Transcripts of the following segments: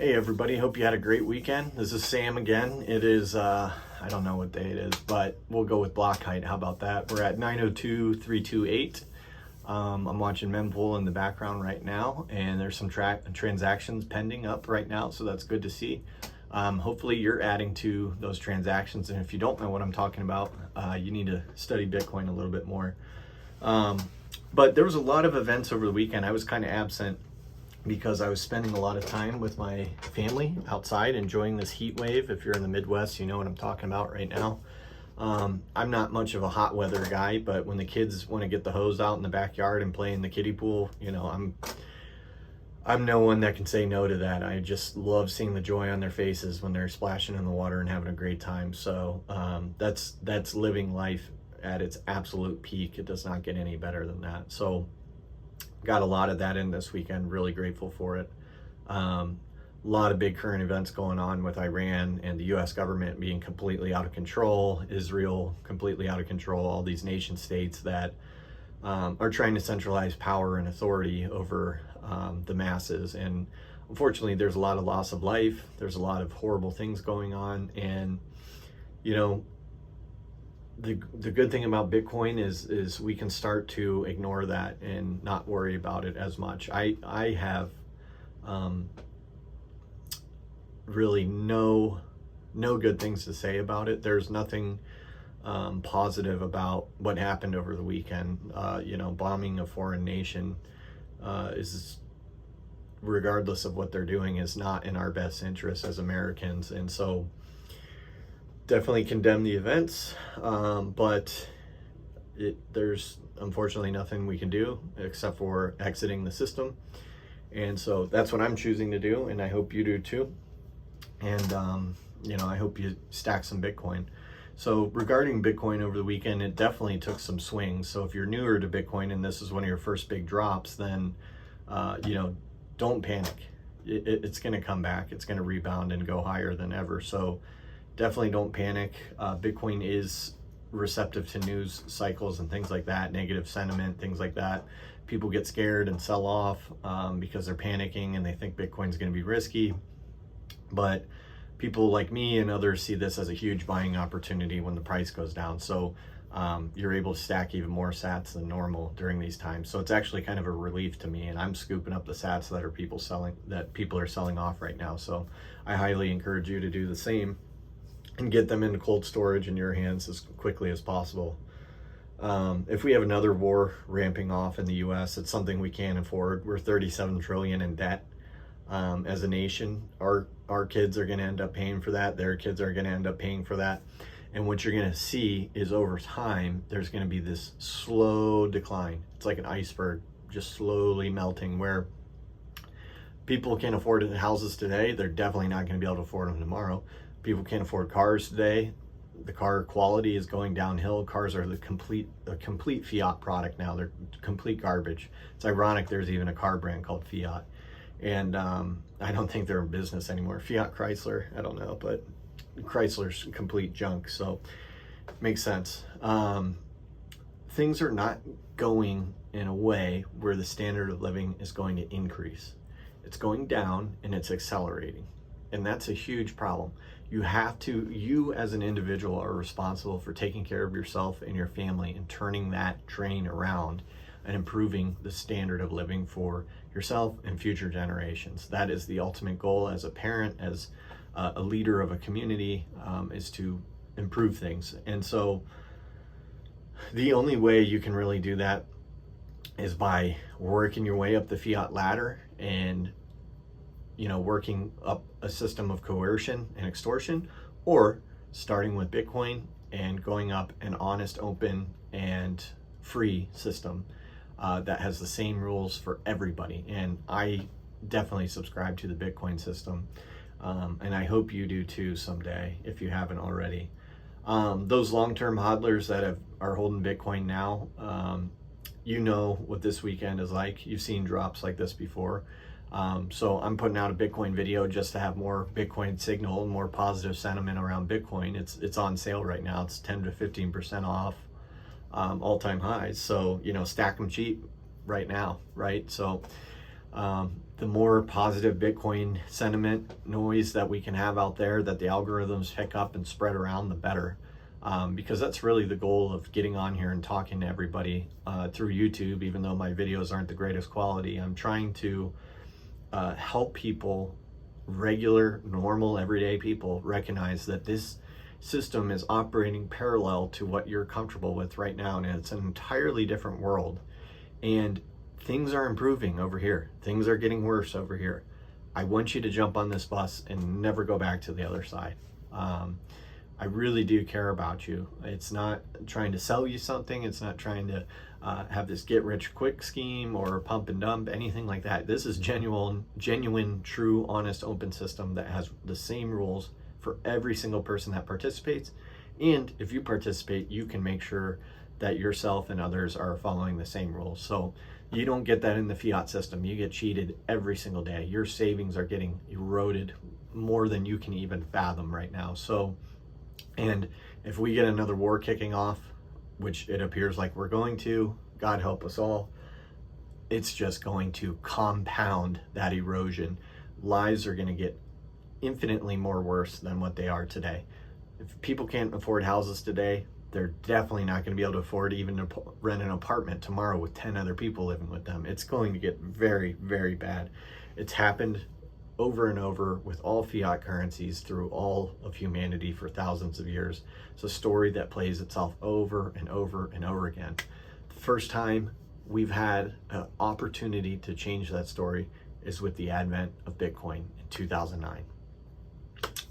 Hey everybody, hope you had a great weekend. This is Sam again. It is, I don't know what day it is, but we'll go with block height. How about that? We're at 902,328. I'm watching mempool in the background right now, and there's some transactions pending up right now, so that's good to see. Hopefully you're adding to those transactions, and if you don't know what I'm talking about, you need to study Bitcoin a little bit more. But there was a lot of events over the weekend. I was kind of absent because I was spending a lot of time with my family outside enjoying this heat wave. If you're in the Midwest, you know what I'm talking about right now. I'm not much of a hot weather guy, but when the kids want to get the hose out in the backyard and play in the kiddie pool, you know, I'm no one that can say no to that. I just love seeing the joy on their faces when they're splashing in the water and having a great time. So that's living life at its absolute peak. It does not get any better than that. So got a lot of that in this weekend, really grateful for it. A lot of big current events going on with Iran and the US government being completely out of control, Israel completely out of control, all these nation states that are trying to centralize power and authority over the masses. And unfortunately, there's a lot of loss of life. There's a lot of horrible things going on. And, you know, the good thing about Bitcoin is we can start to ignore that and not worry about it as much. I have really no good things to say about it. There's nothing positive about what happened over the weekend. You know, bombing a foreign nation is, regardless of what they're doing, is not in our best interest as Americans. And so definitely condemn the events, but there's unfortunately nothing we can do except for exiting the system. And so that's what I'm choosing to do, and I hope you do too. And you know, I hope you stack some Bitcoin. So regarding Bitcoin over the weekend, it definitely took some swings. So if you're newer to Bitcoin and this is one of your first big drops, then you know, don't panic. It's going to come back. It's going to rebound and go higher than ever. So definitely don't panic. Bitcoin is receptive to news cycles and things like that, negative sentiment, things like that. People get scared and sell off because they're panicking and they think Bitcoin's going to be risky. But people like me and others see this as a huge buying opportunity when the price goes down. So you're able to stack even more sats than normal during these times. So it's actually kind of a relief to me, and I'm scooping up the sats that people are selling off right now. So I highly encourage you to do the same and get them into cold storage in your hands as quickly as possible. If we have another war ramping off in the US, it's something we can't afford. We're 37 trillion in debt as a nation. Our kids are going to end up paying for that. Their kids are going to end up paying for that. And what you're going to see is over time, there's going to be this slow decline. It's like an iceberg just slowly melting, where people can't afford houses today. They're definitely not going to be able to afford them tomorrow. People can't afford cars today. The car quality is going downhill. Cars are a complete Fiat product now. They're complete garbage. It's ironic there's even a car brand called Fiat. And I don't think they're in business anymore. Fiat Chrysler, I don't know, but Chrysler's complete junk, so it makes sense. Things are not going in a way where the standard of living is going to increase. It's going down and it's accelerating. And that's a huge problem. You as an individual are responsible for taking care of yourself and your family and turning that train around and improving the standard of living for yourself and future generations. That is the ultimate goal as a parent, as a leader of a community, is to improve things. And so the only way you can really do that is by working your way up the fiat ladder and, you know, working up a system of coercion and extortion, or starting with Bitcoin and going up an honest, open, and free system that has the same rules for everybody. And I definitely subscribe to the Bitcoin system, and I hope you do too someday if you haven't already. Those long-term hodlers that are holding Bitcoin now, you know what this weekend is like. You've seen drops like this before. So I'm putting out a Bitcoin video just to have more Bitcoin signal and more positive sentiment around Bitcoin. It's on sale right now. It's 10 to 15% off all-time highs. So, you know, stack them cheap right now, right? So the more positive Bitcoin sentiment noise that we can have out there, that the algorithms pick up and spread around, the better. Because that's really the goal of getting on here and talking to everybody through YouTube. Even though my videos aren't the greatest quality, I'm trying to help people, regular, normal, everyday people, recognize that this system is operating parallel to what you're comfortable with right now, and it's an entirely different world. And things are improving over here. Things are getting worse over here. I want you to jump on this bus and never go back to the other side. I really do care about you. It's not trying to sell you something. It's not trying to have this get rich quick scheme or pump and dump, anything like that. This is genuine, true, honest, open system that has the same rules for every single person that participates. And if you participate, you can make sure that yourself and others are following the same rules. So you don't get that in the fiat system. You get cheated every single day. Your savings are getting eroded more than you can even fathom right now. So, and if we get another war kicking off, which it appears like we're going to, God help us all, it's just going to compound that erosion. Lives are going to get infinitely more worse than what they are today. If people can't afford houses today, they're definitely not going to be able to afford even to rent an apartment tomorrow with 10 other people living with them. It's going to get very, very bad. It's happened over and over with all fiat currencies through all of humanity for thousands of years. It's a story that plays itself over and over and over again. The first time we've had an opportunity to change that story is with the advent of Bitcoin in 2009.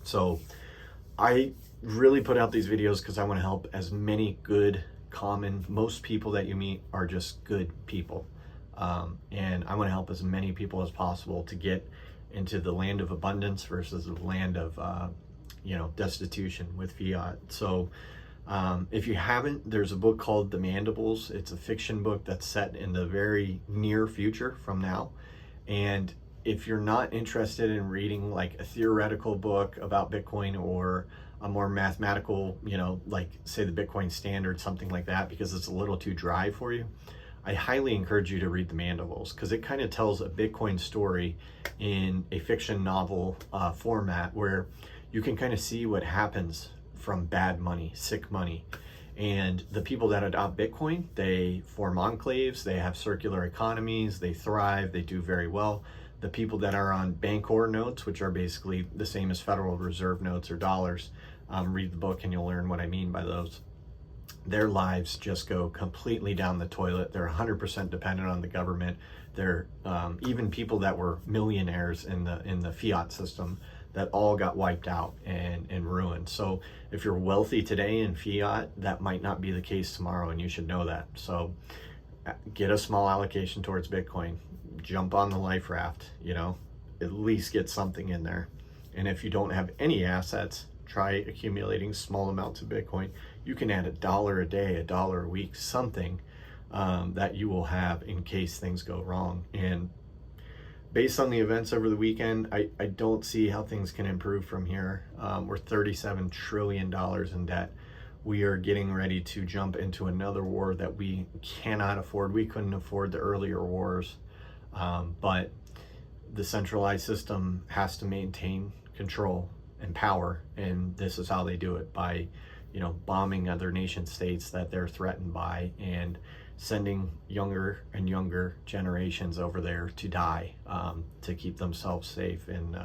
So I really put out these videos because I want to help as many good, common, most people that you meet are just good people. And I want to help as many people as possible to get into the land of abundance versus the land of, destitution with fiat. So if you haven't, there's a book called The Mandibles. It's a fiction book that's set in the very near future from now. And if you're not interested in reading like a theoretical book about Bitcoin or a more mathematical, like say the Bitcoin Standard, something like that, because it's a little too dry for you, I highly encourage you to read The Mandibles, because it kind of tells a Bitcoin story in a fiction novel format where you can kind of see what happens from bad money, sick money. And the people that adopt Bitcoin, they form enclaves, they have circular economies, they thrive, they do very well. The people that are on Bancor notes, which are basically the same as Federal Reserve notes or dollars, read the book and you'll learn what I mean by those. Their lives just go completely down the toilet. They're 100% dependent on the government. They're even people that were millionaires in the fiat system that all got wiped out and ruined. So if you're wealthy today in fiat, that might not be the case tomorrow, and you should know that. So get a small allocation towards Bitcoin. Jump on the life raft, at least get something in there. And if you don't have any assets, try accumulating small amounts of Bitcoin. You can add $1 a day, $1 a week, something that you will have in case things go wrong. And based on the events over the weekend, I don't see how things can improve from here. We're $37 trillion in debt. We are getting ready to jump into another war that we cannot afford. We couldn't afford the earlier wars. But the centralized system has to maintain control and power, and this is how they do it, by bombing other nation states that they're threatened by and sending younger and younger generations over there to die to keep themselves safe. And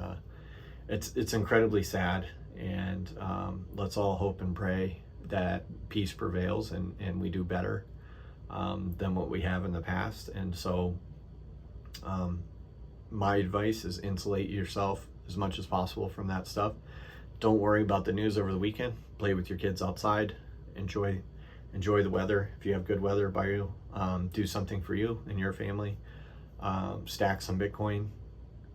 it's incredibly sad, and let's all hope and pray that peace prevails and we do better than what we have in the past. And so my advice is insulate yourself as much as possible from that stuff. Don't worry about the news over the weekend. Play with your kids outside. Enjoy the weather. If you have good weather by you, do something for you and your family. Stack some Bitcoin,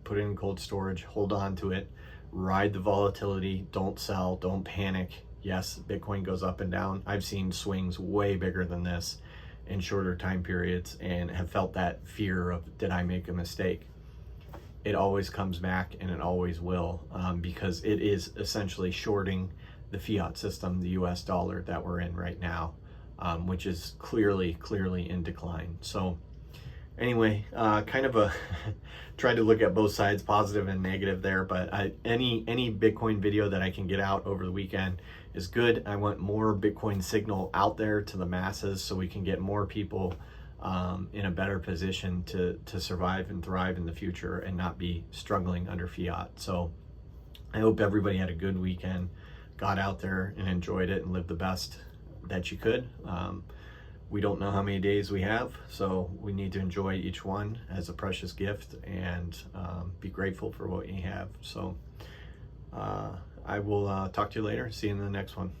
put it in cold storage, hold on to it, ride the volatility, don't sell, don't panic. Yes, Bitcoin goes up and down. I've seen swings way bigger than this in shorter time periods and have felt that fear of, did I make a mistake? It always comes back, and it always will, because it is essentially shorting the fiat system, the US dollar that we're in right now, which is clearly in decline. So anyway, kind of a trying to look at both sides, positive and negative there. But any Bitcoin video that I can get out over the weekend is good. I want more Bitcoin signal out there to the masses so we can get more people in a better position to survive and thrive in the future and not be struggling under fiat. So I hope everybody had a good weekend, got out there and enjoyed it and lived the best that you could. We don't know how many days we have, so we need to enjoy each one as a precious gift and be grateful for what you have. So I will talk to you later. See you in the next one.